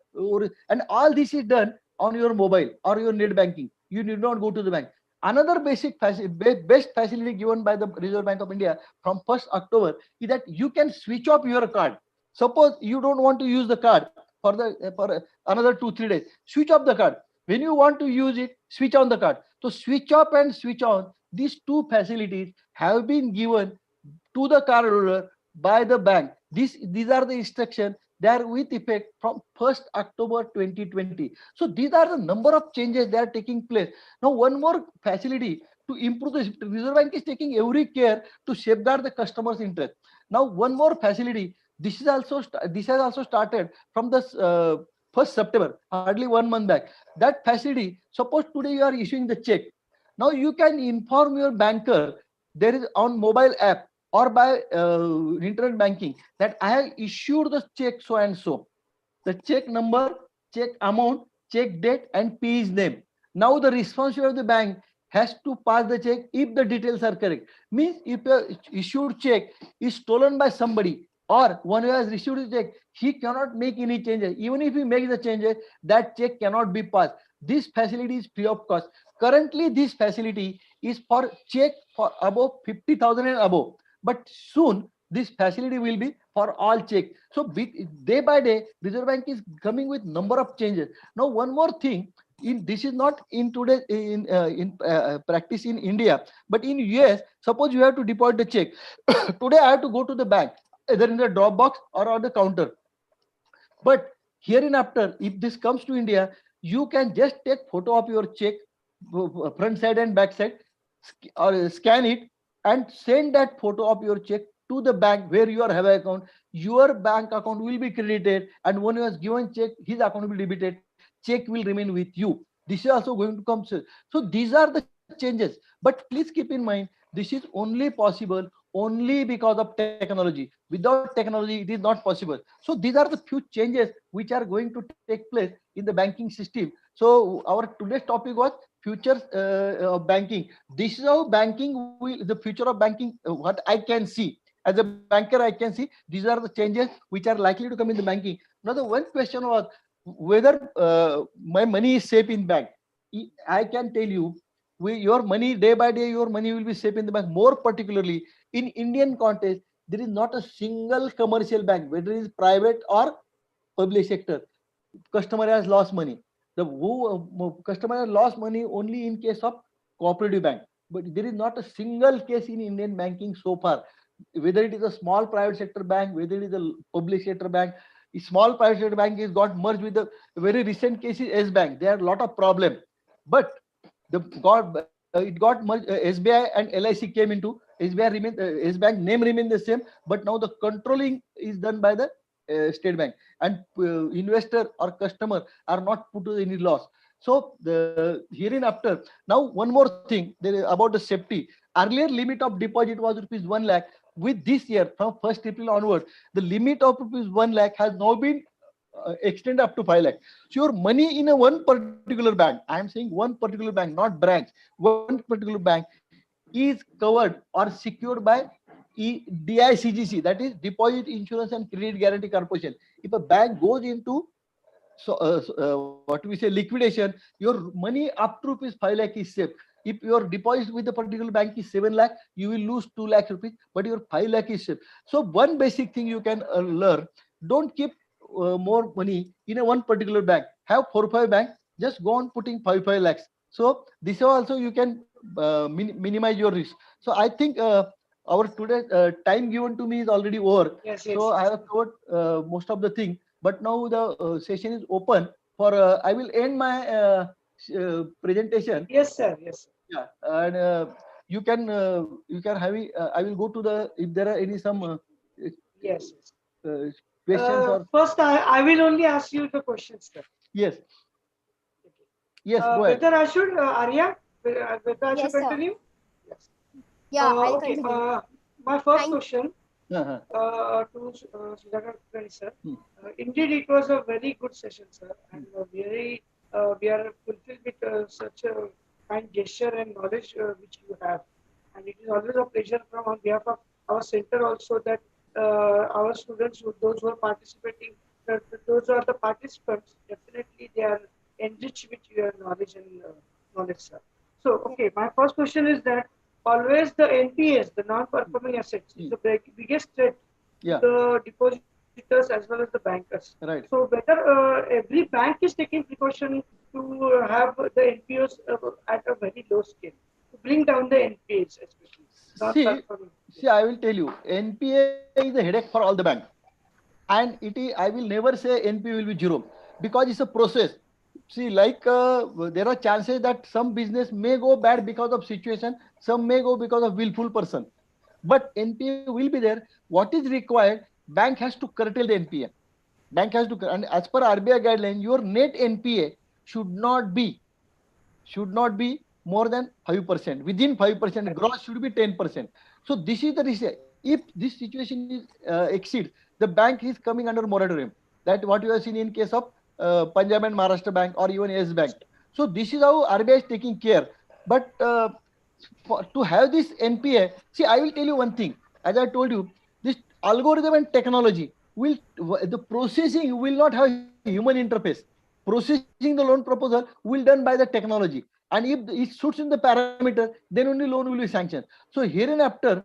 and all this is done on your mobile or your net banking. You need not go to the bank. Another best facility given by the Reserve Bank of India from 1st October is that you can switch off your card. Suppose you don't want to use the card for another 2-3 days, switch off the card. When you want to use it, switch on the card. So switch off and switch on, these two facilities have been given to the cardholder by the bank. These are the instructions. They are with effect from 1st October 2020. So these are the number of changes that are taking place. Now one more facility to improve the Reserve Bank is taking every care to safeguard the customer's interest. Now one more facility. This has also started from the 1st September, hardly 1 month back. That facility, suppose today you are issuing the check. Now you can inform your banker, there is on mobile app or by internet banking, that I have issued the check so and so. The check number, check amount, check date, and PE's name. Now the responsibility of the bank has to pass the check if the details are correct. Means if a issued check is stolen by somebody, or one who has received the check, he cannot make any changes. Even if he makes the changes, that check cannot be passed. This facility is free of cost. Currently, this facility is for check for above 50,000 and above. But soon, this facility will be for all check. So day by day, Reserve Bank is coming with number of changes. Now, one more thing. This is not in today in practice in India, but in US. Suppose you have to deposit the check. Today, I have to go to the bank, either in the drop box or on the counter. But hereinafter, if this comes to India, you can just take photo of your check, front side and back side, or scan it and send that photo of your check to the bank where you have an account. Your bank account will be credited, and when you has given check, his account will be debited. Check will remain with you. This is also going to come. So these are the changes. But please keep in mind, this is only possible only because of technology. Without technology, it is not possible. So these are the few changes which are going to take place in the banking system. So our today's topic was futures of banking. This is how banking will, the future of banking, what I can see. As a banker, I can see these are the changes which are likely to come in the banking. Now, the one question was whether my money is safe in bank. I can tell you, your money, day by day, your money will be safe in the bank. More particularly, in Indian context, there is not a single commercial bank, whether it is private or public sector, customer has lost money. The customer has lost money only in case of cooperative bank. But there is not a single case in Indian banking so far, whether it is a small private sector bank, whether it is a public sector bank. A small private sector bank is got merged with the very recent case is S Bank. There are a lot of problem, but it got merged. SBI and LIC came into SBI. S Bank name remain the same, but now the controlling is done by the State Bank, and investor or customer are not put to any loss. So the hereinafter, now one more thing about the safety. Earlier limit of deposit was rupees 1 lakh. With this year, from 1st April onward, the limit of rupees 1 lakh has now been extend up to 5 lakh. So your money in a one particular bank, I am saying one particular bank, not branch, one particular bank is covered or secured by DICGC, that is Deposit Insurance and Credit Guarantee Corporation. If a bank goes into what we say liquidation, your money up to rupees 5 lakh is safe. If your deposit with the particular bank is 7 lakh, you will lose 2 lakh rupees, but your 5 lakh is safe. So one basic thing you can learn: don't keep more money in a one particular bank. Have 4-5 bank. Just go on putting 5 lakhs. So this also you can minimize your risk. So I think our today time given to me is already over. Yes, So I have covered most of the thing. But now the session is open for. I will end my presentation. Yes, sir. Yes, sir. Yeah, and you can have it. I will go to the if there are any some Yes. questions or First, I will only ask you the questions, sir. yes. Yes, go ahead. Whether I should, Arya, whether I should Yes, sir. continue? Yes. Yeah, I'll Okay. continue. My first Thank- question Uh-huh. to Sudhakar Kulkarni, sir. Hmm. Indeed, it was a very good session, sir, and very we are fulfilled with such a kind gesture and knowledge which you have, and it is always a pleasure from on behalf of our center also that our students, those who are participating, those are the participants. Definitely, they are enriched with your knowledge and knowledge, sir. So, okay, my first question is that always the NPAs, the non-performing assets, is the biggest threat Yeah. to the depositors as well as the bankers. Right. So whether every bank is taking precaution to have the NPAs at a very low scale to bring down the NPAs, especially non-performing. See, I will tell you, NPA is a headache for all the bank, and it is. I will never say NPA will be zero because it's a process. See, like there are chances that some business may go bad because of situation, some may go because of willful person, but NPA will be there. What is required? Bank has to curtail the NPA. Bank has to, and as per RBI guideline, your net NPA should not be more than 5%. Within 5%, gross should be 10%. So this is the risk. If this situation is exceeds, the bank is coming under moratorium. That what you have seen in case of Punjab and Maharashtra Bank or even Yes Bank. So this is how RBI is taking care. But to have this NPA, see, I will tell you one thing. As I told you, this algorithm and technology will, the processing will not have human interface. Processing the loan proposal will done by the technology. And if it suits in the parameter, then only loan will be sanctioned. So here and after,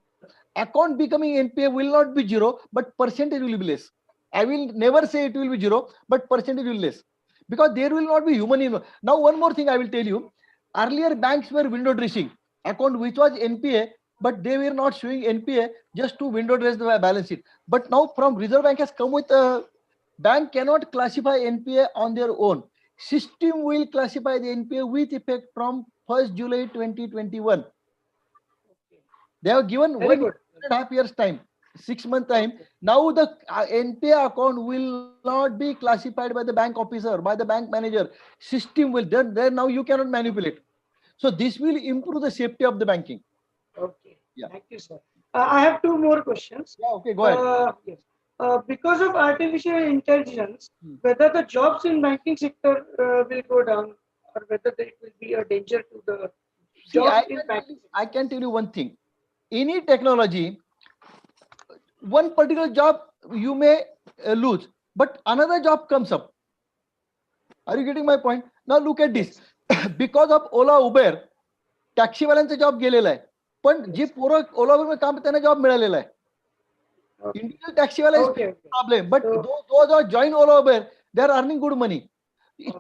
account becoming NPA will not be zero, but percentage will be less. I will never say it will be zero, but percentage will be less. Because there will not be human involvement. Now, one more thing I will tell you. Earlier banks were window dressing. Account which was NPA, but they were not showing NPA just to window dress the balance sheet. But now from Reserve Bank has come with a bank cannot classify NPA on their own. System will classify the NPA with effect from 1st July 2021. They have given Very 1.5 years time, 6 month time. Now the NPA account will not be classified by the bank officer, by the bank manager. System will then now you cannot manipulate. So this will improve the safety of the banking. Okay. Yeah. Thank you, sir. I have two more questions. Yeah, okay, go ahead. Yes. Because of artificial intelligence, Hmm. whether the jobs in banking sector will go down, or whether it will be a danger to the See, jobs in banking. I can tell you one thing. Any technology, one particular job you may lose, but another job comes up. Are you getting my point? Now look at this. Because of Ola, Uber, टॅक्सीवाल्यांचा job गेलेला आहे, पण जे पोरं ओलावर काम त्यांना job मिळालेला आहे. Individual टॅक्सीवाला Okay. Problem, but though join Ola Uber they are earning good money.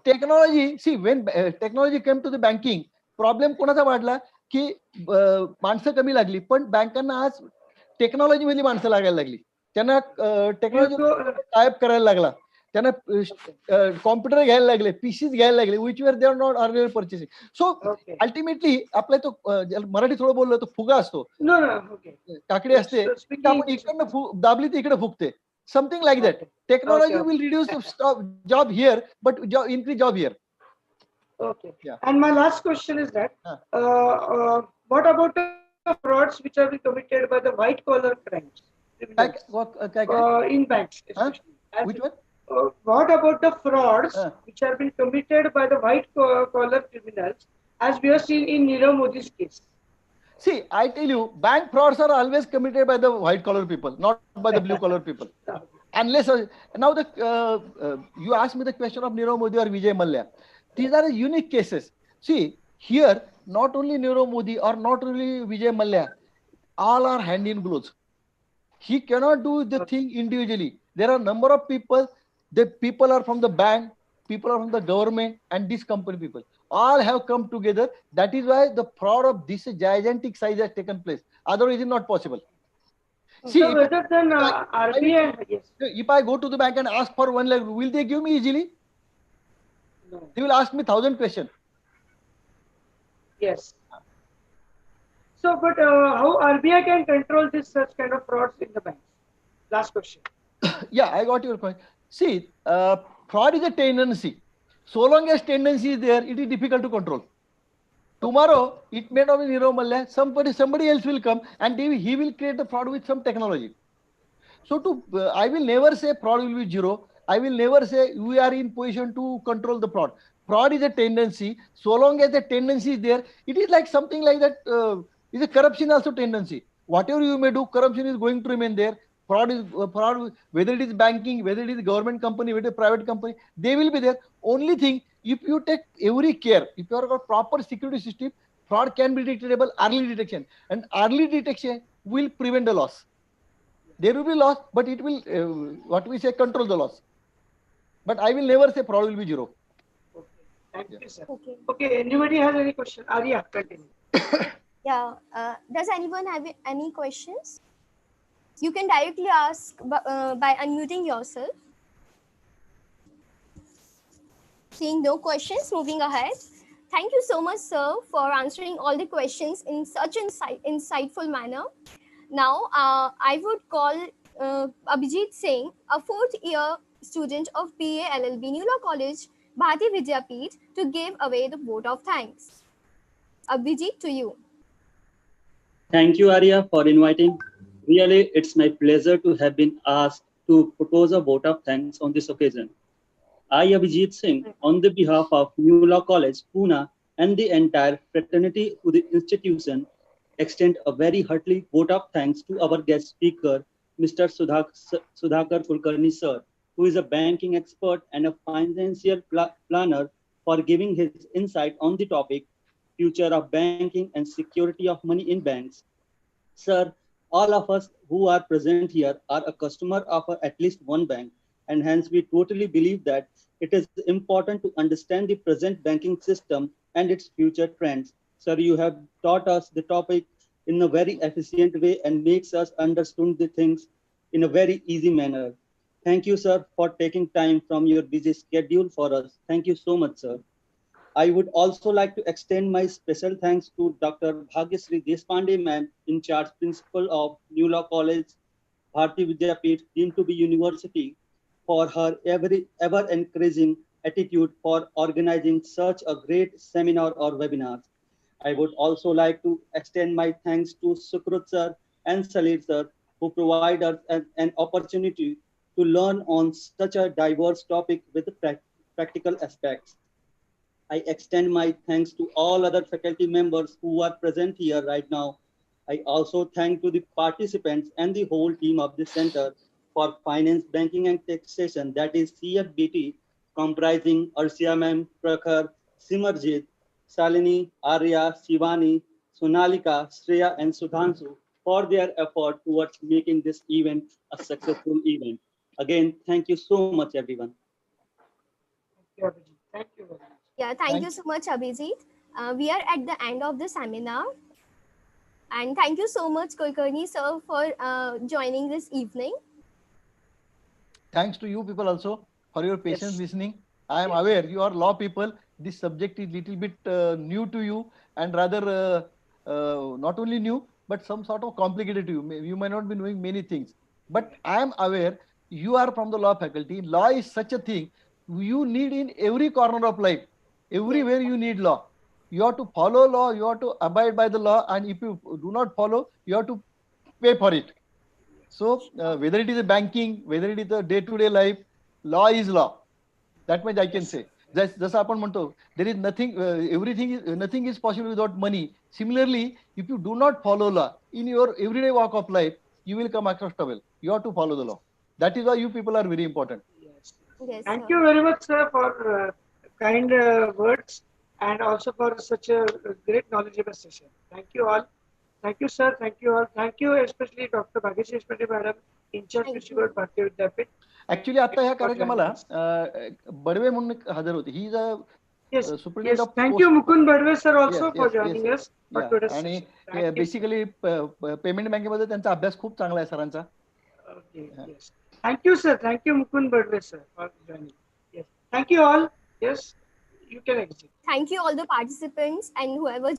Technology, see when technology came to the banking, problem कोणाचा वाढला की माणसं कमी लागली, पण बँकांना आज टेक्नॉलॉजी मध्ये माणसं लागायला लागली. त्यांना टेक्नॉलॉजी टाईप करायला लागला, त्यांना कॉम्प्युटर घ्यायला लागले, पीसीज घ्यायला लागले, which were they are not earlier purchasing. So ultimately आपला तो मराठी थोडं बोललो तो फुगा असतो, काकडी असते, आपण इकडनं दाबली तर इकडे फुगते. Something like that. Technology will reduce job here but increase job here. Okay. Yeah. And my last question is that what about the frauds which are being committed by the white collar crimes in banks? in banks? Which one? What about the frauds Uh, which have been committed by the white-collar criminals, as we have seen in Nirav Modi's case? See, I tell you, bank frauds are always committed by the white collar people, not by the blue collar people. Unless now you asked me the question of Nirav Modi or Vijay Mallya. These are unique cases. See, here not only Nirav Modi or not only Vijay Mallya, all are hand in gloves. He cannot do the thing individually. There are a number of people. The people are from the bank, people are from the government, and these company people all have come together. That is why the fraud of this gigantic size has taken place. Otherwise, it is not possible. See, So rather than RBI, yes, if I go to the bank and ask for 1 lakh, will they give me easily? no, They will ask me 1,000 questions. yes. So, but how RBI can control this such kind of frauds in the banks? Last question. Yeah, I got your point. See, fraud is a tendency. So long as tendency is there, it is difficult to control. Tomorrow, it may not be Nirav Mallya, somebody else will come and he will create the fraud with some technology. So I will never say fraud will be zero. I will never say we are in position to control the fraud. Fraud is a tendency. So long as the tendency is there, it is like something like that. Is a corruption also tendency. Whatever you may do, corruption is going to remain there. Fraud is fraud. Whether it is banking, whether it is government company, whether it is private company, they will be there. Only thing, if you take every care, if you have got proper security system, fraud can be detectable early detection, and early detection will prevent the loss. There will be loss, but it will what we say control the loss. But I will never say fraud will be zero. Okay. Thank you, sir. Okay. Okay, anybody has any question? Arya, continue. Yeah. Does anyone have any questions? You can directly ask by unmuting yourself. Seeing no questions, moving ahead. Thank you so much, sir, for answering all the questions in such an insightful manner. Now, I would call Abhijit Singh, a fourth-year student of BA LLB, New Law College, Bharati Vidyapeeth, to give away the vote of thanks. Abhijit, to you. Thank you, Arya, for inviting. Really, it's my pleasure to have been asked to propose a vote of thanks on this occasion. I, Abhijit Singh, on the behalf of New Law College, Pune, and the entire fraternity to the institution, extend a very hearty vote of thanks to our guest speaker, Mr. Sudhakar Kulkarni sir, who is a banking expert and a financial planner, for giving his insight on the topic, future of banking and security of money in banks. Sir, all of us who are present here are a customer of at least one bank, and hence we totally believe that it is important to understand the present banking system and its future trends. Sir, you have taught us the topic in a very efficient way and makes us understand the things in a very easy manner. Thank you, sir, for taking time from your busy schedule for us. Thank you so much, sir. I would also like to extend my special thanks to Dr. Bhagyasri Deshpande ma'am, in charge principal of New Law College, Bharati Vidyapeeth, deemed to be university, for her ever encouraging attitude for organizing such a great seminar or webinars. I would also like to extend my thanks to Sukrut sir and Salir sir, who provide us an opportunity to learn on such a diverse topic with practical aspects. I extend my thanks to all other faculty members who are present here right now. I also thank to the participants and the whole team of the Center for Finance, Banking and Taxation, that is CFBT, comprising Arsia ma'am, Prakhar, Simarjit, Salini, Arya, Shivani, Sonalika, Shreya and Sudhanshu for their effort towards making this event a successful event. Again, thank you so much, everyone. Thank you, Abhijit. Thank you very much. Yeah, thank you so much, Abhijit. We are at the end of the seminar. And thank you so much, Kulkarni sir, for joining this evening. Thanks to you people also for your patience listening. I am aware you are law people. This subject is little bit new to you, and rather not only new, but some sort of complicated to you. You might not be knowing many things, but I am aware you are from the law faculty. Law is such a thing you need in every corner of life. Everywhere you need law. You have to follow law, you have to abide by the law, and if you do not follow, you have to pay for it. So whether it is a banking, whether it is a day-to-day life, law is law. That much I can say. जसं आपण म्हणतो, there is nothing, nothing is possible without money. Similarly, if you do not follow law in your everyday walk of life, you will come across trouble. You have to follow the law. That is why you people are very important. Yes. Yes, Thank sir. you very much, sir, for kind words and also for such a great knowledgeable session. Thank you all. Thank you, sir. Thank you all. Thank you, especially Dr. Bhagyashree Deshpande madam, in charge Thank principal you. Bharatiya Vidyapit. Actually, आता ह्या कार्यक्रमाला बडवे म्हणून एक हजर होते. He is a Yes, superintendent yes. of Thank post. you, Mukund Badwe, sir, also Yes, for yes, joining yes. us for Yeah. today's आणि session. Thank you. Basically payment बँकेमध्ये त्यांचा अभ्यास खूप चांगला आहे सरांचा. Okay, yes. Thank you, sir. Thank you, Mukund Badwe, sir, for joining. Yes. Thank you all. Yes, you can exit. Thank you all the participants and whoever